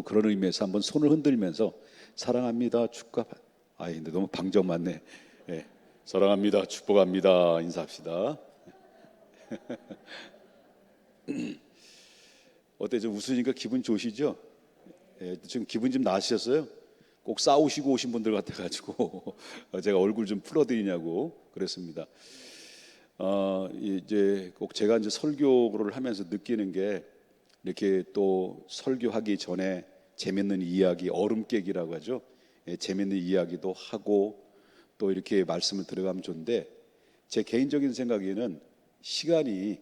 그런 의미에서 한번 손을 흔들면서 사랑합니다, 근데 너무 방정 맞네. 예, 사랑합니다, 축복합니다 인사합시다. 어때, 좀 웃으니까 기분 좋으시죠? 예, 지금 기분 좀 나으셨어요? 꼭 싸우시고 오신 분들 같아가지고 제가 얼굴 좀 풀어드리냐고 그랬습니다. 이제 꼭 제가 이제 설교를 하면서 느끼는 게, 이렇게 또 설교하기 전에 재밌는 이야기, 얼음 깨기라고 하죠. 예, 재밌는 이야기도 하고 또 이렇게 말씀을 들어가면 좋은데, 제 개인적인 생각에는 시간이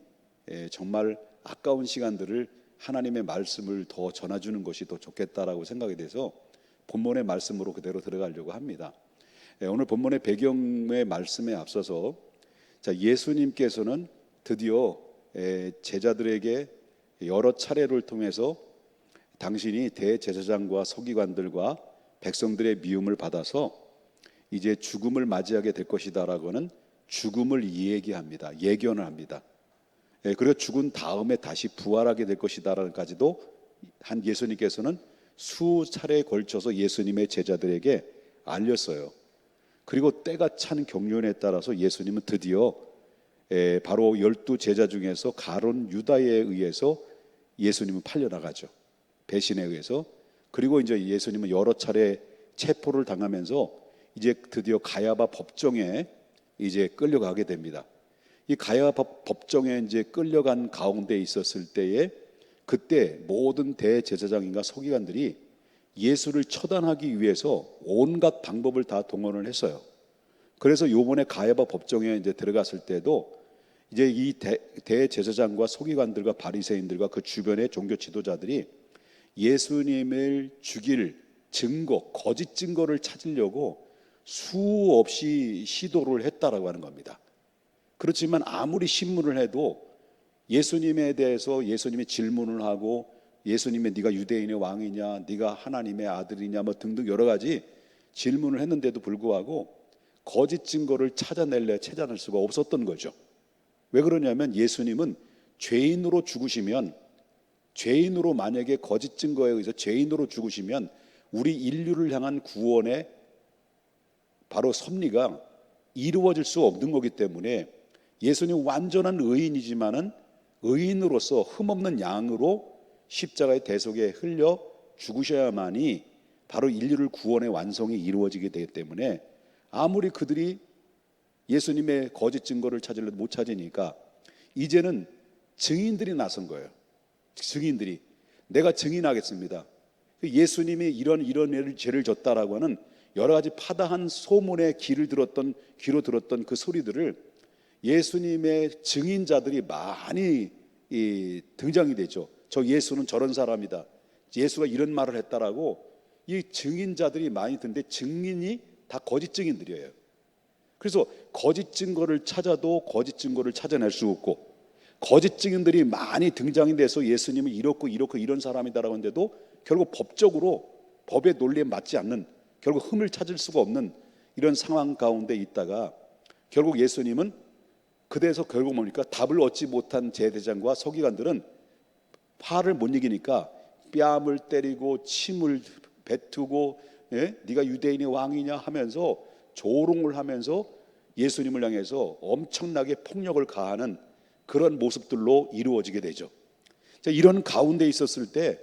정말 아까운 시간들을 하나님의 말씀을 더 전해주는 것이 더 좋겠다라고 생각이 돼서 본문의 말씀으로 그대로 들어가려고 합니다. 오늘 본문의 배경의 말씀에 앞서서, 자, 예수님께서는 드디어 제자들에게 여러 차례를 통해서 당신이 대제사장과 서기관들과 백성들의 미움을 받아서 이제 죽음을 맞이하게 될 것이다라고 하는 죽음을 얘기합니다. 예견을 합니다. 그리고 죽은 다음에 다시 부활하게 될 것이다라는까지도 한 예수님께서는 수차례에 걸쳐서 예수님의 제자들에게 알렸어요. 그리고 때가 찬 경륜에 따라서 예수님은 드디어 바로 12 제자 중에서 가룟 유다에 의해서 예수님은 팔려나가죠. 배신에 의해서. 그리고 이제 예수님은 여러 차례 체포를 당하면서 이제 드디어 가야바 법정에 이제 끌려가게 됩니다. 이 가야바 법정에 이제 끌려간 가운데 있었을 때에, 그때 모든 대제사장인가 서기관들이 예수를 처단하기 위해서 온갖 방법을 다 동원을 했어요. 그래서 요번에 가야바 법정에 이제 들어갔을 때도 이제 이 대제사장과 서기관들과 바리새인들과 그 주변의 종교 지도자들이 예수님을 죽일 증거, 거짓 증거를 찾으려고 수없이 시도를 했다라고 하는 겁니다. 그렇지만 아무리 신문을 해도 예수님에 대해서 예수님이 질문을 하고, 예수님의 네가 유대인의 왕이냐, 네가 하나님의 아들이냐 뭐 등등 여러 가지 질문을 했는데도 불구하고 거짓 증거를 찾아낼 수가 없었던 거죠. 왜 그러냐면 예수님은 죄인으로 죽으시면, 죄인으로 만약에 거짓 증거에 의해서 죄인으로 죽으시면 우리 인류를 향한 구원의 바로 섭리가 이루어질 수 없는 거기 때문에, 예수님 완전한 의인이지만은 의인으로서 흠없는 양으로 십자가의 대속에 흘려 죽으셔야만이 바로 인류를 구원의 완성이 이루어지게 되기 때문에, 아무리 그들이 예수님의 거짓 증거를 찾으려도 못 찾으니까 이제는 증인들이 나선 거예요. 증인들이 내가 증인하겠습니다. 예수님이 이런 죄를 졌다라고 하는 여러 가지 파다한 소문의 귀로 들었던 그 소리들을 예수님의 증인자들이 많이 등장이 되죠. 저 예수는 저런 사람이다, 예수가 이런 말을 했다라고 이 증인자들이 많이 드는데, 증인이 다 거짓 증인들이에요. 그래서 거짓 증거를 찾아도 거짓 증거를 찾아낼 수 없고, 거짓 증인들이 많이 등장이 돼서 예수님은 이렇고 이런 사람이다라고 하는데도 결국 법적으로 법의 논리에 맞지 않는, 결국 흠을 찾을 수가 없는 이런 상황 가운데 있다가, 결국 예수님은 그래서 결국 뭡니까? 답을 얻지 못한 제사장과 서기관들은 화를 못 이기니까 뺨을 때리고 침을 뱉고, 네가 유대인의 왕이냐 하면서 조롱을 하면서 예수님을 향해서 엄청나게 폭력을 가하는 그런 모습들로 이루어지게 되죠. 자, 이런 가운데 있었을 때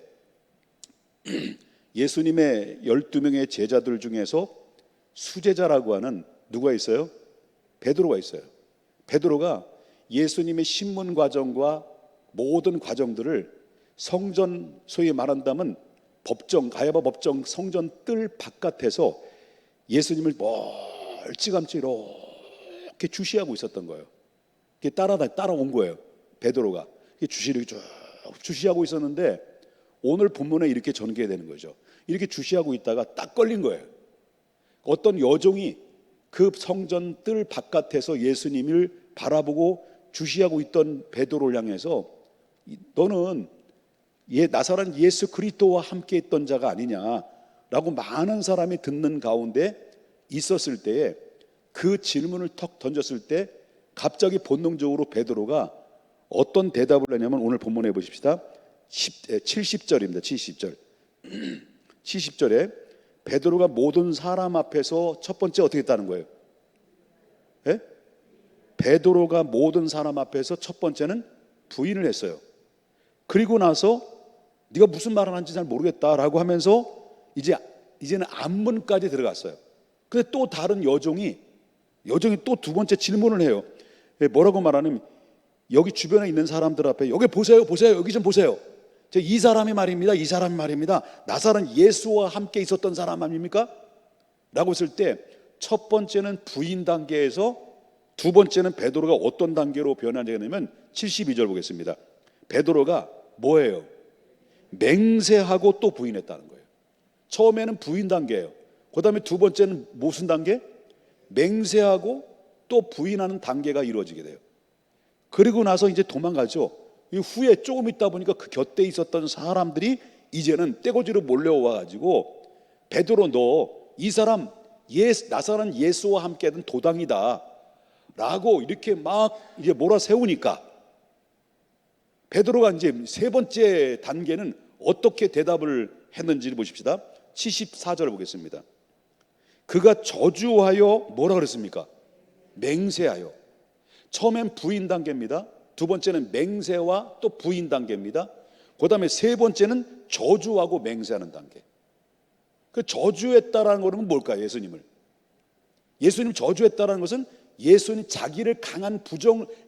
예수님의 12명의 제자들 중에서 수제자라고 하는 누가 있어요? 베드로가 있어요. 베드로가 예수님의 신문 과정과 모든 과정들을 성전, 소위 말한다면 법정, 가야바 법정 성전 뜰 바깥에서 예수님을 멀찌감치 이렇게 주시하고 있었던 거예요. 따라온 거예요. 베드로가 주시를 쭉 주시하고 있었는데, 오늘 본문에 이렇게 전개되는 거죠. 이렇게 주시하고 있다가 딱 걸린 거예요. 어떤 여종이 그 성전 뜰 바깥에서 예수님을 바라보고 주시하고 있던 베드로를 향해서 너는 나사렛 예수 그리스도와 함께 있던 자가 아니냐라고 많은 사람이 듣는 가운데 있었을 때에, 그 질문을 턱 던졌을 때 갑자기 본능적으로 베드로가 어떤 대답을 하냐면, 오늘 본문에 보십시다. 70절입니다. 70절. 70절에 베드로가 모든 사람 앞에서 첫 번째 어떻게 했다는 거예요? 예? 베드로가 모든 사람 앞에서 첫 번째는 부인을 했어요. 그리고 나서 네가 무슨 말을 하는지 잘 모르겠다라고 하면서 이제는 안문까지 들어갔어요. 근데 또 다른 여종이 또 두 번째 질문을 해요. 뭐라고 말하냐면 여기 주변에 있는 사람들 앞에 여기 보세요, 여기 좀 보세요. 이 사람이 말입니다. 나사렛 예수와 함께 있었던 사람 아닙니까? 라고 했을 때 첫 번째는 부인 단계에서 두 번째는 베드로가 어떤 단계로 변화되냐면 72절 보겠습니다. 베드로가 뭐예요? 맹세하고 또 부인했다는 거예요. 처음에는 부인 단계예요. 그 다음에 두 번째는 무슨 단계? 맹세하고 또 부인하는 단계가 이루어지게 돼요. 그리고 나서 이제 도망가죠. 이 후에 조금 있다 보니까 그 곁에 있었던 사람들이 이제는 떼거지로 몰려와 가지고 베드로 너 이 사람 나사렛 예수와 함께하던 도당이다 라고 이렇게 막 이제 몰아세우니까 베드로가 이제 세 번째 단계는 어떻게 대답을 했는지 보십시다. 74절을 보겠습니다. 그가 저주하여 뭐라 그랬습니까? 맹세하여. 처음엔 부인 단계입니다. 두 번째는 맹세와 또 부인 단계입니다. 그 다음에 세 번째는 저주하고 맹세하는 단계. 그 저주했다라는 것은 뭘까요? 예수님 저주했다라는 것은 예수님 자기를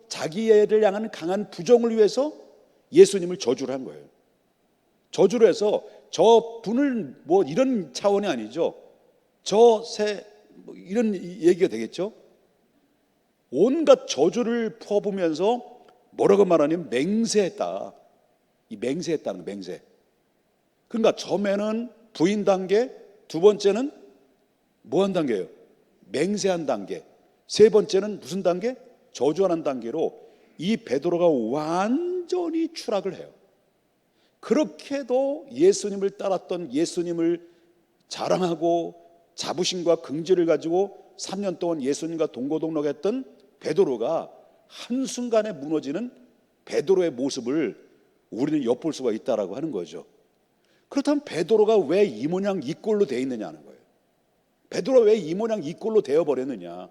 자기를 향한 강한 부정을 위해서 예수님을 저주를 한 거예요. 저주를 해서 저 분을 뭐 이런 차원이 아니죠. 이런 얘기가 되겠죠. 온갖 저주를 퍼부면서 뭐라고 말하냐면 맹세했다. 이 맹세했다는 맹세. 그러니까 처음에는 부인 단계, 두 번째는 뭐한 단계예요? 맹세한 단계. 세 번째는 무슨 단계? 저주하는 단계로 이 베드로가 완전히 추락을 해요. 그렇게도 예수님을 따랐던 예수님을 자랑하고 자부심과 긍지를 가지고 3년 동안 예수님과 동고동락했던 베드로가 한순간에 무너지는 베드로의 모습을 우리는 엿볼 수가 있다라고 하는 거죠. 그렇다면 베드로가 왜 이 모양 이 꼴로 되어 있느냐는 거예요. 베드로가 왜 이 모양 이 꼴로 되어버렸느냐.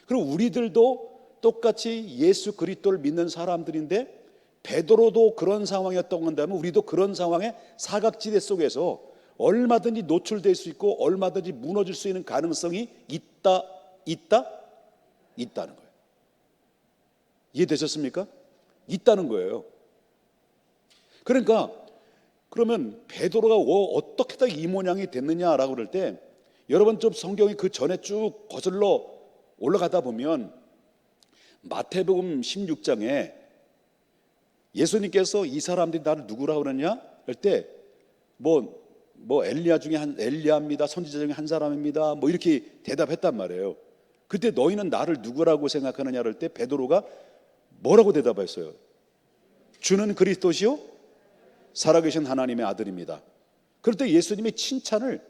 그리고 우리들도 똑같이 예수 그리스도를 믿는 사람들인데 베드로도 그런 상황이었다고 한다면 우리도 그런 상황의 사각지대 속에서 얼마든지 노출될 수 있고 얼마든지 무너질 수 있는 가능성이 있다는 거예요. 이해되셨습니까? 있다는 거예요. 그러니까 그러면 베드로가 어떻게 다 이 모양이 됐느냐라고 그럴 때 여러분 좀 성경이 그 전에 쭉 거슬러 올라가다 보면 마태복음 16장에 예수님께서 이 사람들이 나를 누구라고 그러냐 할 때 뭐 엘리야 중에 엘리야입니다. 선지자 중에 한 사람입니다. 뭐 이렇게 대답했단 말이에요. 그때 너희는 나를 누구라고 생각하느냐 할 때 베드로가 뭐라고 대답했어요? 주는 그리스도시요 살아계신 하나님의 아들입니다. 그럴 때 예수님이 칭찬을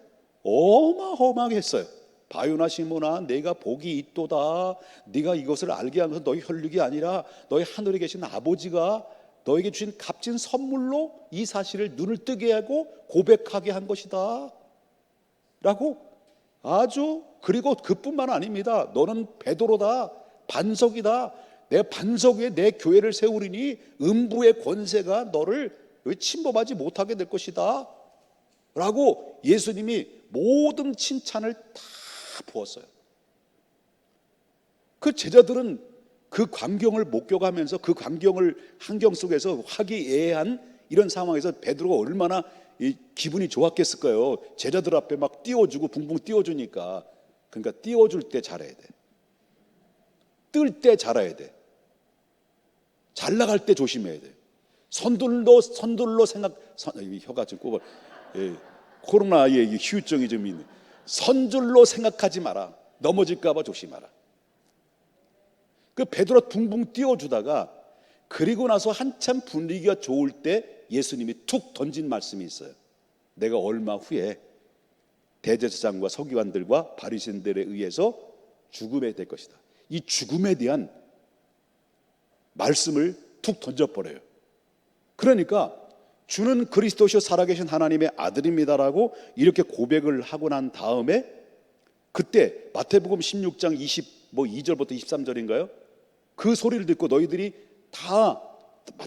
어마어마하게 했어요. 바요나 시몬아 내가 복이 있도다. 네가 이것을 알게 하면서 너희 혈육이 아니라 너희 하늘에 계신 아버지가 너에게 주신 값진 선물로 이 사실을 눈을 뜨게 하고 고백하게 한 것이다 라고 아주 그리고 그뿐만 아닙니다. 너는 베드로다. 반석이다. 내 반석 위에 내 교회를 세우리니 음부의 권세가 너를 침범하지 못하게 될 것이다 라고 예수님이 모든 칭찬을 다 부었어요. 그 제자들은 그 광경을 목격하면서 그 환경 속에서 화기애애한 이런 상황에서 베드로가 얼마나 기분이 좋았겠을 거예요. 제자들 앞에 막 띄워주고 붕붕 띄워주니까. 그러니까 띄워줄 때 잘해야 돼. 뜰 때 잘해야 돼. 잘 나갈 때 조심해야 돼. 선둘로 혀가 좀 꼽아. 코로나의 후유증이 좀 있네. 선줄로 생각하지 마라. 넘어질까 봐 조심하라. 그 베드로 붕붕 띄워주다가 그리고 나서 한참 분위기가 좋을 때 예수님이 툭 던진 말씀이 있어요. 내가 얼마 후에 대제사장과 서기관들과 바리새인들에 의해서 죽음에 될 것이다. 이 죽음에 대한 말씀을 툭 던져버려요. 그러니까 주는 그리스도시요 살아계신 하나님의 아들입니다라고 이렇게 고백을 하고 난 다음에 그때 마태복음 16장 22절부터 23절인가요? 그 소리를 듣고 너희들이 다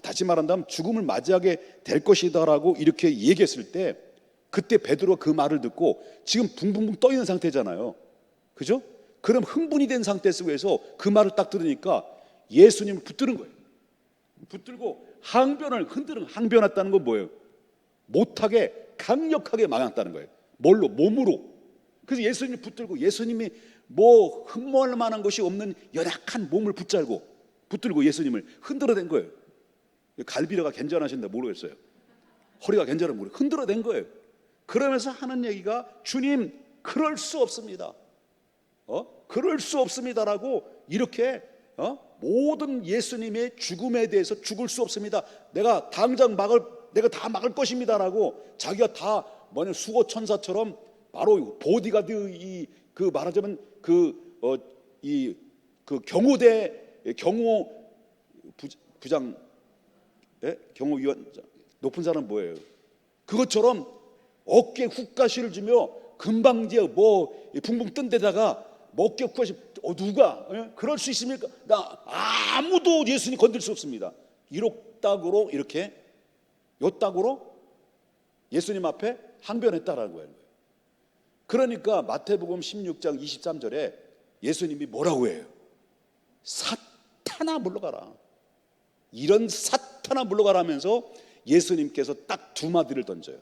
다시 말한다면 죽음을 맞이하게 될 것이다라고 이렇게 얘기했을 때 그때 베드로가 그 말을 듣고 지금 붕붕붕 떠 있는 상태잖아요. 그죠? 그럼 흥분이 된 상태 속에서 그 말을 딱 들으니까 예수님을 붙드는 거예요. 붙들고 항변했다는 건 뭐예요? 못하게 강력하게 막았다는 거예요. 뭘로? 몸으로. 그래서 예수님을 붙들고 예수님이 뭐 흠모할 만한 것이 없는 연약한 몸을 붙들고 예수님을 흔들어댄 거예요. 갈비뼈가 괜찮으신데 모르겠어요. 허리가 괜찮은 모르겠어요. 흔들어댄 거예요. 그러면서 하는 얘기가 주님 그럴 수 없습니다. 그럴 수 없습니다라고 이렇게 모든 예수님의 죽음에 대해서 죽을 수 없습니다. 내가 다 막을 것입니다라고 자기가 다 수호 천사처럼 바로 보디가드 그 말하자면 이 경호위원 높은 사람 뭐예요? 그것처럼 어깨에 훅가시를 주며 금방 이제 붕붕 뜬 데다가 어깨에 훅가시 누가 그럴 수 있습니까? 아무도 예수님 건들 수 없습니다. 이렇다고로 이렇게 요따구로 예수님 앞에 항변했다라는 거예요. 그러니까 마태복음 16장 23절에 예수님이 뭐라고 해요? 사탄아 물러가라. 이런 사탄아 물러가라 하면서 예수님께서 딱 두 마디를 던져요.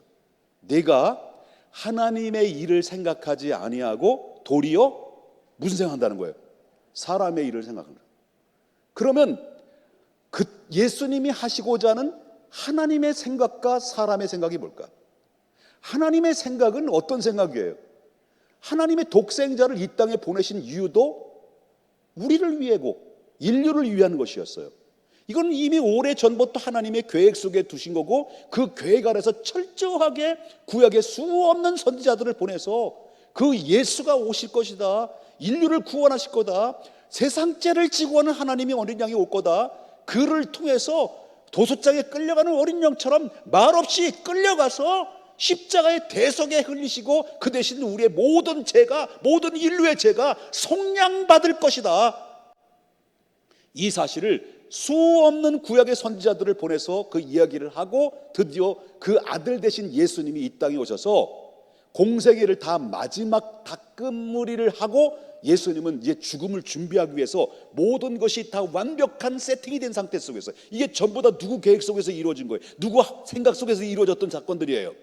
내가 하나님의 일을 생각하지 아니하고 도리어 무슨 생각한다는 거예요? 사람의 일을 생각한다. 그러면 그 예수님이 하시고자 하는 하나님의 생각과 사람의 생각이 뭘까? 하나님의 생각은 어떤 생각이에요? 하나님의 독생자를 이 땅에 보내신 이유도 우리를 위하고 인류를 위한 것이었어요. 이건 이미 오래전부터 하나님의 계획 속에 두신 거고 그 계획 아래서 철저하게 구약의 수없는 선지자들을 보내서 그 예수가 오실 것이다. 인류를 구원하실 거다. 세상죄를 지고 하는 하나님의 어린 양이 올 거다. 그를 통해서 도소장에 끌려가는 어린 양처럼 말없이 끌려가서 십자가의 대속에 흘리시고 그 대신 우리의 모든 인류의 죄가 속량받을 것이다. 이 사실을 수없는 구약의 선지자들을 보내서 그 이야기를 하고 드디어 그 아들 되신 예수님이 이 땅에 오셔서 공생애를 다 마지막 닦음무리를 하고 예수님은 이제 죽음을 준비하기 위해서 모든 것이 다 완벽한 세팅이 된 상태 속에서 이게 전부 다 누구 계획 속에서 이루어진 거예요? 누구 생각 속에서 이루어졌던 사건들이에요?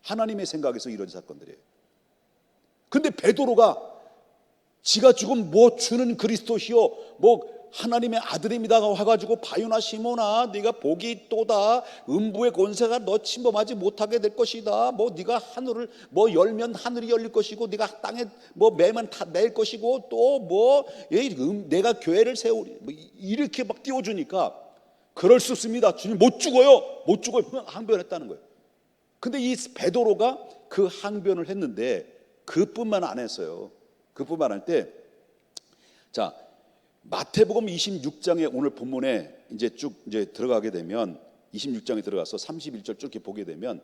하나님의 생각에서 이루어진 사건들이에요. 근데 베드로가 지가 죽은 주는 그리스도시요 하나님의 아들입니다 와가지고 바요나 시몬아 네가 복이 있도다. 음부의 권세가 너 침범하지 못하게 될 것이다. 네가 하늘을 열면 하늘이 열릴 것이고 네가 땅에 매면 다 맬 것이고 또 내가 교회를 세우리 이렇게 막 띄워주니까 그럴 수 없습니다. 주님 못 죽어요 항변했다는 거예요. 근데 이 베드로가 그 항변을 했는데 그뿐만 안 했어요. 그뿐만 할 때 자 마태복음 26장에 오늘 본문에 이제 들어가게 되면 26장에 들어가서 31절 쭉 이렇게 보게 되면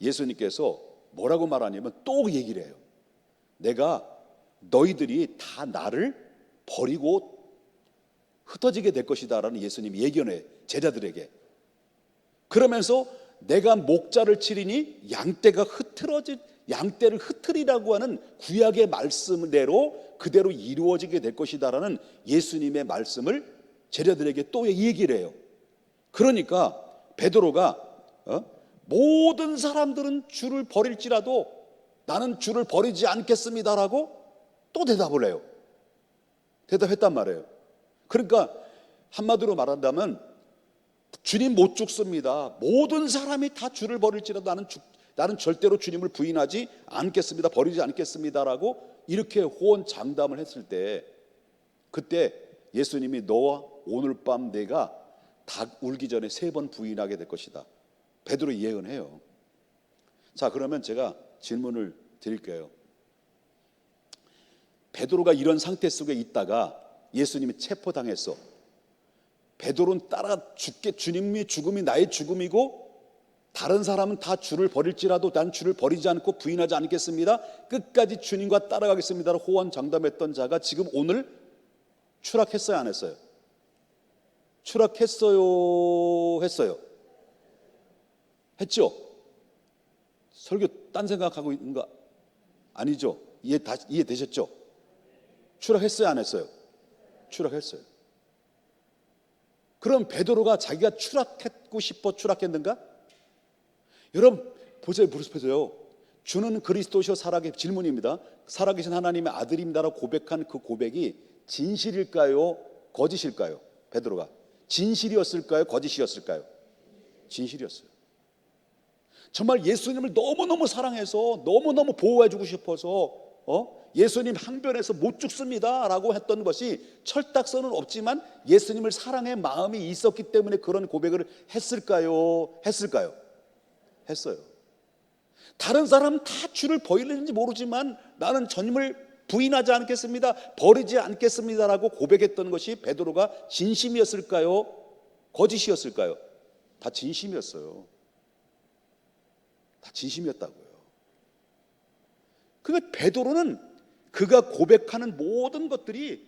예수님께서 뭐라고 말하냐면 또 얘기를 해요. 내가 너희들이 다 나를 버리고 흩어지게 될 것이다라는 예수님이 예견해 제자들에게. 그러면서 내가 목자를 치리니 양떼를 흩으리라고 하는 구약의 말씀대로 그대로 이루어지게 될 것이다라는 예수님의 말씀을 제자들에게 또 얘기를 해요. 그러니까 베드로가 모든 사람들은 주를 버릴지라도 나는 주를 버리지 않겠습니다라고 또 대답을 해요. 대답했단 말이에요. 그러니까 한마디로 말한다면 주님 못 죽습니다. 모든 사람이 다 주를 버릴지라도 나는 절대로 주님을 부인하지 않겠습니다. 버리지 않겠습니다라고 이렇게 호언장담을 했을 때 그때 예수님이 너와 오늘 밤 내가 닭 울기 전에 3번 부인하게 될 것이다. 베드로 예언해요. 자, 그러면 제가 질문을 드릴게요. 베드로가 이런 상태 속에 있다가 예수님이 체포당했어. 베드로는 따라가 주님의 죽음이 나의 죽음이고 다른 사람은 다 주를 버릴지라도 난 주를 버리지 않고 부인하지 않겠습니다. 끝까지 주님과 따라가겠습니다로 호언장담했던 자가 지금 오늘 추락했어요, 안 했어요? 추락했어요, 했어요? 했죠? 설교 딴 생각하고 있는 거 아니죠? 이해되셨죠? 추락했어요, 안 했어요? 추락했어요. 그럼 베드로가 자기가 추락했고 싶어 추락했는가? 여러분 보세요. 주는 그리스도시요 살아계신 질문입니다. 살아계신 하나님의 아들입니다라고 고백한 그 고백이 진실일까요? 거짓일까요? 베드로가 진실이었을까요? 거짓이었을까요? 진실이었어요. 정말 예수님을 너무너무 사랑해서 너무너무 보호해주고 싶어서 예수님 항변해서 못 죽습니다 라고 했던 것이 철딱서는 없지만 예수님을 사랑의 마음이 있었기 때문에 그런 고백을 했을까요? 했어요. 다른 사람은 다 주를 버리는지 모르지만 나는 주님을 부인하지 않겠습니다, 버리지 않겠습니다라고 고백했던 것이 베드로가 진심이었을까요? 거짓이었을까요? 다 진심이었어요. 다 진심이었다고요. 그러니까 베드로는 그가 고백하는 모든 것들이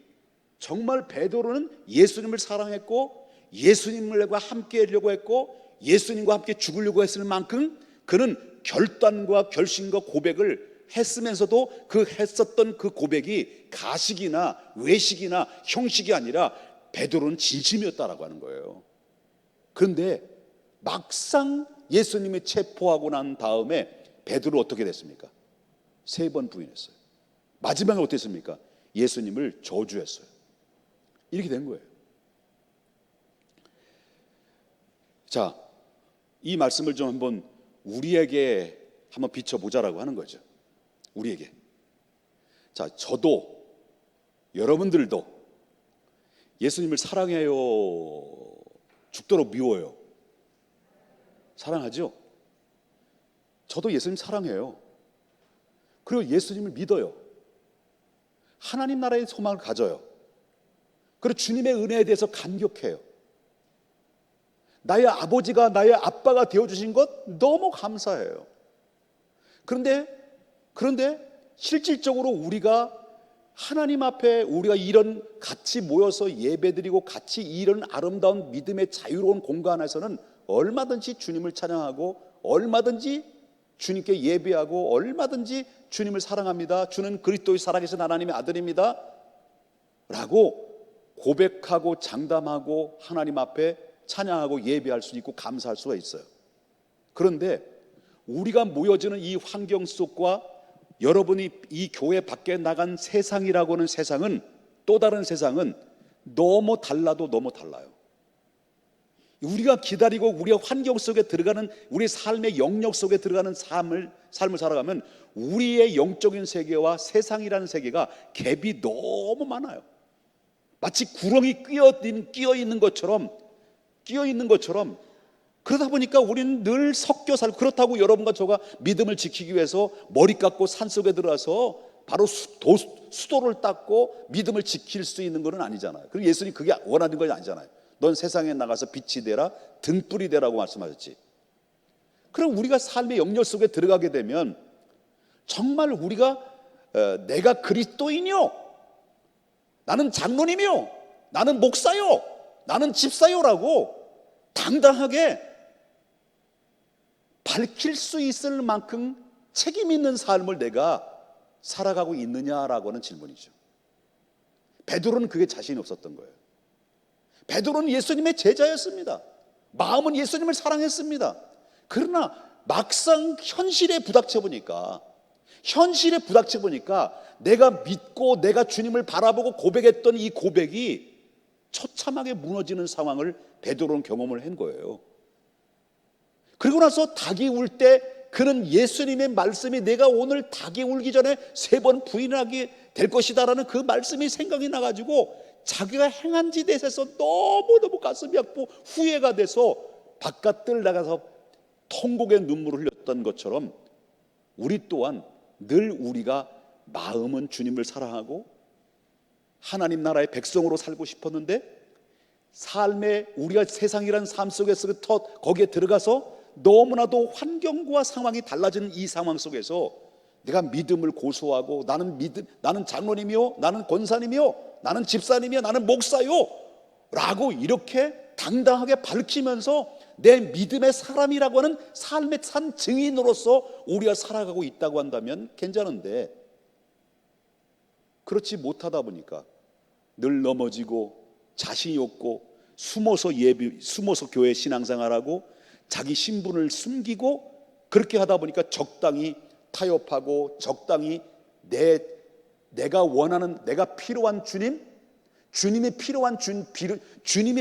정말 베드로는 예수님을 사랑했고 예수님과 함께 하려고 했고 예수님과 함께 죽으려고 했을 만큼 그는 결단과 결심과 고백을 했으면서도 그 했었던 그 고백이 가식이나 외식이나 형식이 아니라 베드로는 진심이었다라고 하는 거예요. 그런데 막상 예수님이 체포하고 난 다음에 베드로 어떻게 됐습니까? 3번 부인했어요. 마지막에 어땠습니까? 예수님을 저주했어요. 이렇게 된 거예요. 자, 이 말씀을 좀 한번 우리에게 한번 비춰보자라고 하는 거죠. 우리에게. 자, 저도 여러분들도 예수님을 사랑해요? 죽도록 미워요? 사랑하죠? 저도 예수님 사랑해요. 그리고 예수님을 믿어요. 하나님 나라의 소망을 가져요. 그리고 주님의 은혜에 대해서 감격해요. 나의 아버지가 나의 아빠가 되어주신 것 너무 감사해요. 그런데 실질적으로 우리가 하나님 앞에 우리가 이런 같이 모여서 예배드리고 같이 이런 아름다운 믿음의 자유로운 공간 안에서는 얼마든지 주님을 찬양하고 얼마든지 주님께 예배하고 얼마든지 주님을 사랑합니다, 주는 그리스도의 살아계신 하나님의 아들입니다 라고 고백하고 장담하고 하나님 앞에 찬양하고 예배할 수 있고 감사할 수가 있어요. 그런데 우리가 모여지는 이 환경 속과 여러분이 이 교회 밖에 나간 세상이라고 하는 세상은, 또 다른 세상은 너무 달라도 너무 달라요. 우리가 기다리고 우리가 환경 속에 들어가는, 우리 삶의 영역 속에 들어가는 삶을 살아가면 우리의 영적인 세계와 세상이라는 세계가 갭이 너무 많아요. 마치 구렁이 끼어 있는 것처럼 그러다 보니까 우리는 늘 섞여 살고, 그렇다고 여러분과 저가 믿음을 지키기 위해서 머리 깎고 산속에 들어가서 바로 수도를 닦고 믿음을 지킬 수 있는 건 아니잖아요. 그리고 예수님이 그게 원하는 건 아니잖아요. 넌 세상에 나가서 빛이 되라, 등불이 되라고 말씀하셨지. 그럼 우리가 삶의 영역 속에 들어가게 되면 정말 우리가 내가 그리스도인이요, 나는 장로님이요, 나는 목사요, 나는 집사요라고 당당하게 밝힐 수 있을 만큼 책임 있는 삶을 내가 살아가고 있느냐라고 하는 질문이죠. 베드로는 그게 자신이 없었던 거예요. 베드로는 예수님의 제자였습니다. 마음은 예수님을 사랑했습니다. 그러나 막상 현실에 부닥쳐 보니까 내가 믿고 내가 주님을 바라보고 고백했던 이 고백이 처참하게 무너지는 상황을 베드로는 경험을 한 거예요. 그리고 나서 닭이 울 때 그는 예수님의 말씀이 내가 오늘 닭이 울기 전에 3번 부인하게 될 것이다라는 그 말씀이 생각이 나가지고 자기가 행한 짓에 대해서 너무너무 가슴이 아프고 후회가 돼서 바깥을 나가서 통곡의 눈물을 흘렸던 것처럼 우리 또한 늘 우리가 마음은 주님을 사랑하고 하나님 나라의 백성으로 살고 싶었는데 삶에 우리가 세상이라는 삶 속에서 거기에 들어가서 너무나도 환경과 상황이 달라진 이 상황 속에서 내가 믿음을 고수하고 나는 장로님이요, 나는 권사님이요, 나는 집사님이요, 나는 목사요 라고 이렇게 당당하게 밝히면서 내 믿음의 사람이라고 하는 삶의 산 증인으로서 우리가 살아가고 있다고 한다면 괜찮은데, 그렇지 못하다 보니까 늘 넘어지고 자신이 없고 숨어서 교회 신앙생활하고 자기 신분을 숨기고 그렇게 하다 보니까 적당히 타협하고 적당히 내가 원하는, 내가 필요한 주님이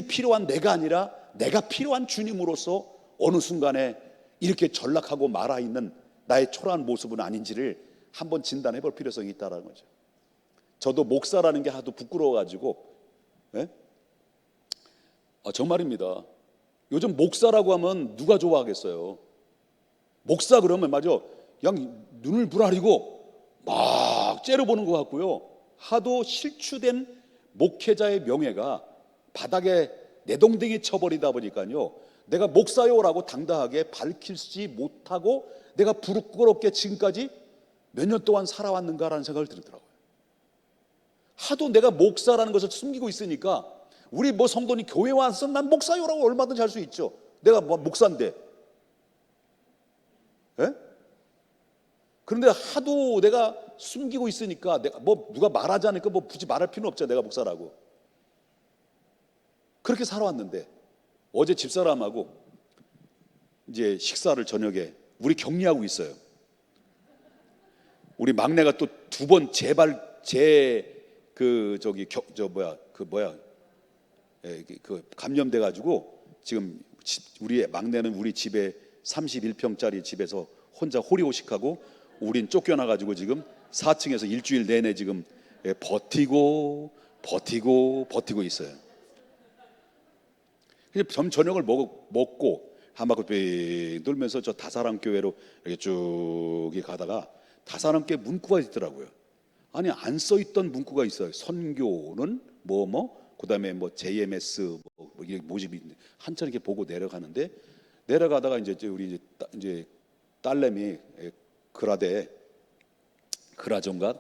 필요한 내가 아니라 내가 필요한 주님으로서 어느 순간에 이렇게 전락하고 말아 있는 나의 초라한 모습은 아닌지를 한번 진단해 볼 필요성이 있다는 거죠. 저도 목사라는 게 하도 부끄러워가지고, 예? 정말입니다. 요즘 목사라고 하면 누가 좋아하겠어요? 목사 그러면 맞아, 그냥 눈을 부라리고 막 째려보는 것 같고요. 하도 실추된 목회자의 명예가 바닥에 내동댕이 쳐버리다 보니까요, 내가 목사요라고 당당하게 밝히지 못하고 내가 부끄럽게 지금까지 몇 년 동안 살아왔는가라는 생각을 들더라고요. 하도 내가 목사라는 것을 숨기고 있으니까 우리 성도님 교회 와서 난 목사요라고 얼마든지 할 수 있죠. 내가 목사인데. 예? 그런데 하도 내가 숨기고 있으니까 내가 누가 말하지 않으니까 굳이 말할 필요는 없죠. 내가 목사라고. 그렇게 살아왔는데 어제 집사람하고 이제 식사를 저녁에 우리 격리하고 있어요. 우리 막내가 또 두 번 감염돼 가지고 지금 우리 막내는 우리 집에 31평짜리 집에서 혼자 호리호식하고 우린 쫓겨나 가지고 지금 4층에서 일주일 내내 지금 버티고 있어요. 저녁을 먹고 한 바퀴 빙 돌면서 저 다사람 교회로 이렇게 쭉 가다가 다사람께 문구가 있더라고요. 아니, 안 써 있던 문구가 있어요. 선교는 그다음에 JMS 이게 모집이 한참 이렇게 보고 내려가는데, 내려가다가 이제 우리 이제 딸내미 그라존가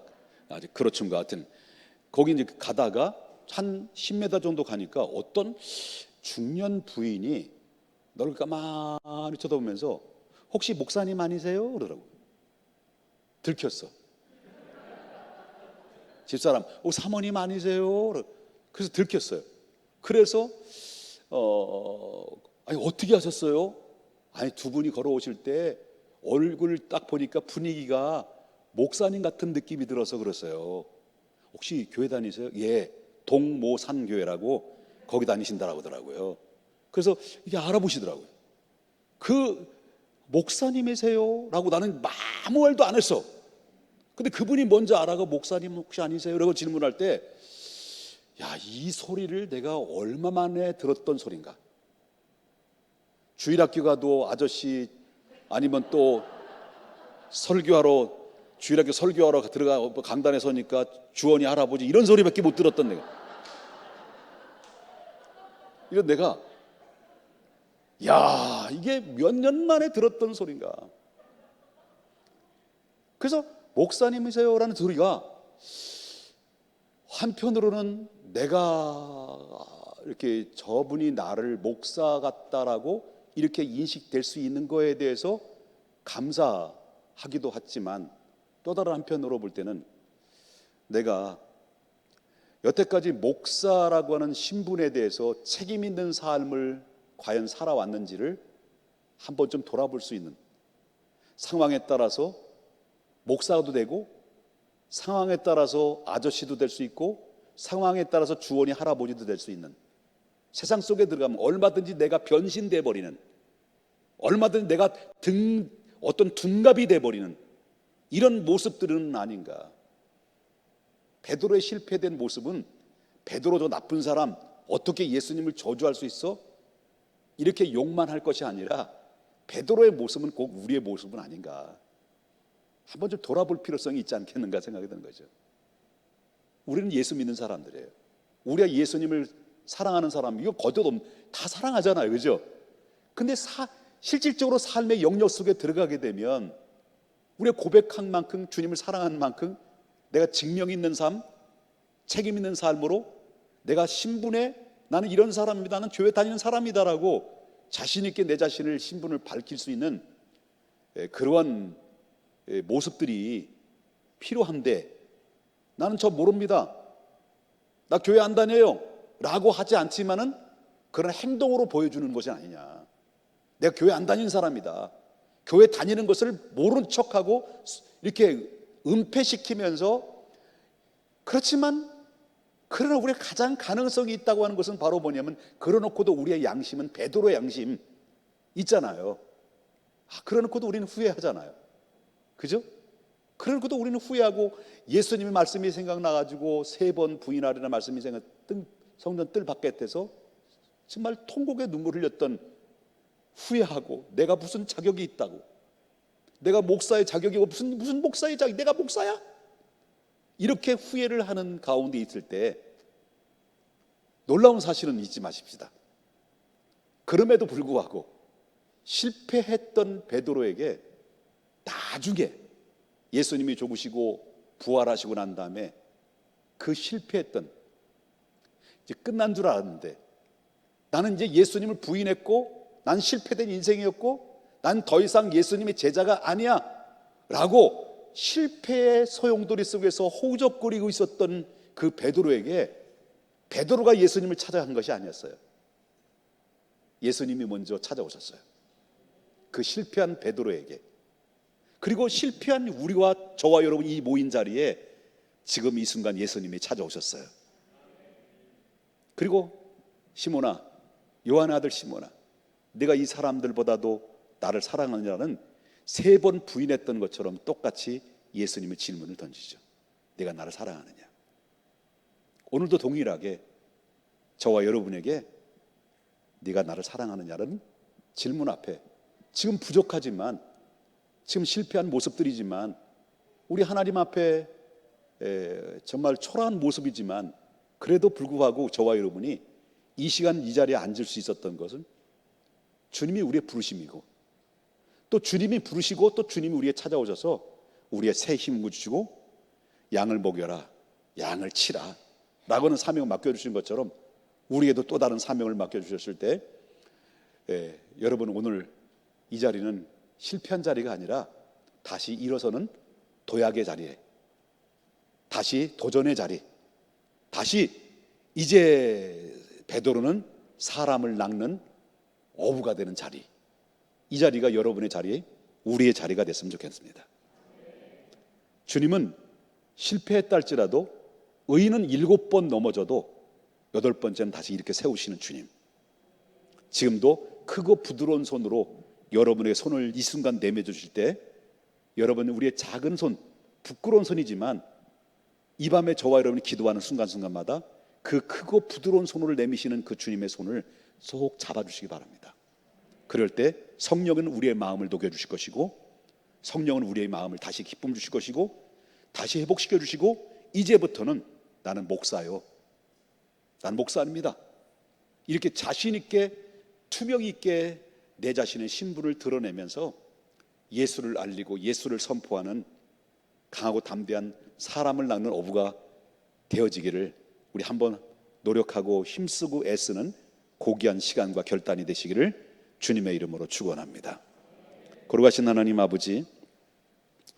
아직 그렇춘가 하여튼 거기 이제 가다가 한 10m 정도 가니까 어떤 중년 부인이 너를 가만히 쳐다보면서 혹시 목사님 아니세요? 그러더라고요. 들켰어. 집사람, 사모님 아니세요? 그래서 들켰어요. 그래서 아니 어떻게 하셨어요? 아니 두 분이 걸어오실 때 얼굴 딱 보니까 분위기가 목사님 같은 느낌이 들어서 그랬어요. 혹시 교회 다니세요? 예, 동모산교회라고 거기 다니신다라고 하더라고요. 그래서 이게 알아보시더라고요. 그 목사님이세요? 라고 나는 아무 말도 안 했어. 근데 그분이 먼저 알아가 목사님 혹시 아니세요? 라고 질문할 때, 이 소리를 내가 얼마 만에 들었던 소린가. 주일학교 가도 아저씨 아니면 또 주일학교 설교하러 들어가 강단에 서니까 주원이 할아버지 이런 소리밖에 못 들었던 내가. 이런 내가 이게 몇 년 만에 들었던 소린가. 그래서 목사님이세요라는 소리가 한편으로는 내가 이렇게 저분이 나를 목사 같다라고 이렇게 인식될 수 있는 거에 대해서 감사하기도 하지만, 또 다른 한편으로 볼 때는 내가 여태까지 목사라고 하는 신분에 대해서 책임 있는 삶을 과연 살아왔는지를 한번 좀 돌아볼 수 있는, 상황에 따라서 목사도 되고 상황에 따라서 아저씨도 될 수 있고 상황에 따라서 주원이 할아버지도 될 수 있는, 세상 속에 들어가면 얼마든지 내가 변신돼 버리는, 얼마든지 내가 어떤 둔갑이 돼 버리는 이런 모습들은 아닌가. 베드로의 실패된 모습은 베드로 저 나쁜 사람 어떻게 예수님을 저주할 수 있어? 이렇게 욕만 할 것이 아니라 베드로의 모습은 꼭 우리의 모습은 아닌가. 한번 좀 돌아볼 필요성이 있지 않겠는가 생각이 드는 거죠. 우리는 예수 믿는 사람들이에요. 우리가 예수님을 사랑하는 사람, 이거 거듭 다 사랑하잖아요, 그죠? 근데 실질적으로 삶의 영역 속에 들어가게 되면 우리가 고백한 만큼, 주님을 사랑한 만큼 내가 증명 있는 삶, 책임 있는 삶으로 내가 신분에 나는 이런 사람입니다, 나는 교회 다니는 사람이다라고 자신 있게 내 자신을, 신분을 밝힐 수 있는 그러한 모습들이 필요한데, 나는 저 모릅니다, 나 교회 안 다녀요 라고 하지 않지만은 그런 행동으로 보여주는 것이 아니냐. 내가 교회 안 다니는 사람이다, 교회 다니는 것을 모른 척하고 이렇게 은폐시키면서, 그렇지만 그러나 우리가 가장 가능성이 있다고 하는 것은 바로 뭐냐면, 그러놓고도 우리의 양심은 베드로의 양심 있잖아요. 그러놓고도 우리는 후회하잖아요. 그죠? 그러놓고도 우리는 후회하고, 예수님의 말씀이 생각나가지고 3번 부인하리라는 말씀이 성전 뜰 바깥에서 정말 통곡의 눈물을 흘렸던, 후회하고 내가 무슨 자격이 있다고, 내가 목사의 자격이 무슨 목사의 자격, 내가 목사야? 이렇게 후회를 하는 가운데 있을 때 놀라운 사실은 잊지 마십시다. 그럼에도 불구하고 실패했던 베드로에게 나중에 예수님이 죽으시고 부활하시고 난 다음에 그 실패했던, 이제 끝난 줄 알았는데, 나는 이제 예수님을 부인했고 난 실패된 인생이었고 난 더 이상 예수님의 제자가 아니야 라고 실패의 소용돌이 속에서 허우적거리고 있었던 그 베드로에게, 베드로가 예수님을 찾아간 것이 아니었어요. 예수님이 먼저 찾아오셨어요, 그 실패한 베드로에게. 그리고 실패한 우리와 저와 여러분 이 모인 자리에 지금 이 순간 예수님이 찾아오셨어요. 그리고 시몬아, 요한의 아들 시몬아, 네가 이 사람들보다도 나를 사랑하느냐는 3번 부인했던 것처럼 똑같이 예수님의 질문을 던지죠. 네가 나를 사랑하느냐? 오늘도 동일하게 저와 여러분에게 네가 나를 사랑하느냐는 질문 앞에, 지금 부족하지만, 지금 실패한 모습들이지만, 우리 하나님 앞에 정말 초라한 모습이지만, 그래도 불구하고 저와 여러분이 이 시간 이 자리에 앉을 수 있었던 것은 주님이 우리의 부르심이고, 또 주님이 부르시고 또 주님이 우리에 찾아오셔서 우리의 새 힘을 주시고, 양을 먹여라, 양을 치라 라고는 사명을 맡겨주신 것처럼 우리에도 또 다른 사명을 맡겨주셨을 때, 여러분 오늘 이 자리는 실패한 자리가 아니라 다시 일어서는 도약의 자리에, 다시 도전의 자리, 다시 이제 베드로는 사람을 낚는 어부가 되는 자리, 이 자리가 여러분의 자리, 우리의 자리가 됐으면 좋겠습니다. 주님은 실패했다 할지라도 의인은 7번 넘어져도 8번째는 다시 이렇게 세우시는 주님, 지금도 크고 부드러운 손으로 여러분의 손을 이 순간 내밀어 주실 때, 여러분은 우리의 작은 손, 부끄러운 손이지만 이 밤에 저와 여러분이 기도하는 순간순간마다 그 크고 부드러운 손을 내미시는 그 주님의 손을 쏙 잡아주시기 바랍니다. 그럴 때 성령은 우리의 마음을 녹여주실 것이고, 성령은 우리의 마음을 다시 기쁨 주실 것이고, 다시 회복시켜 주시고, 이제부터는 나는 목사요, 나는 목사 아닙니다, 이렇게 자신 있게 투명 있게 내 자신의 신분을 드러내면서 예수를 알리고 예수를 선포하는 강하고 담대한 사람을 낚는 어부가 되어지기를 우리 한번 노력하고 힘쓰고 애쓰는 고귀한 시간과 결단이 되시기를 주님의 이름으로 축원합니다. 거룩하신 하나님 아버지,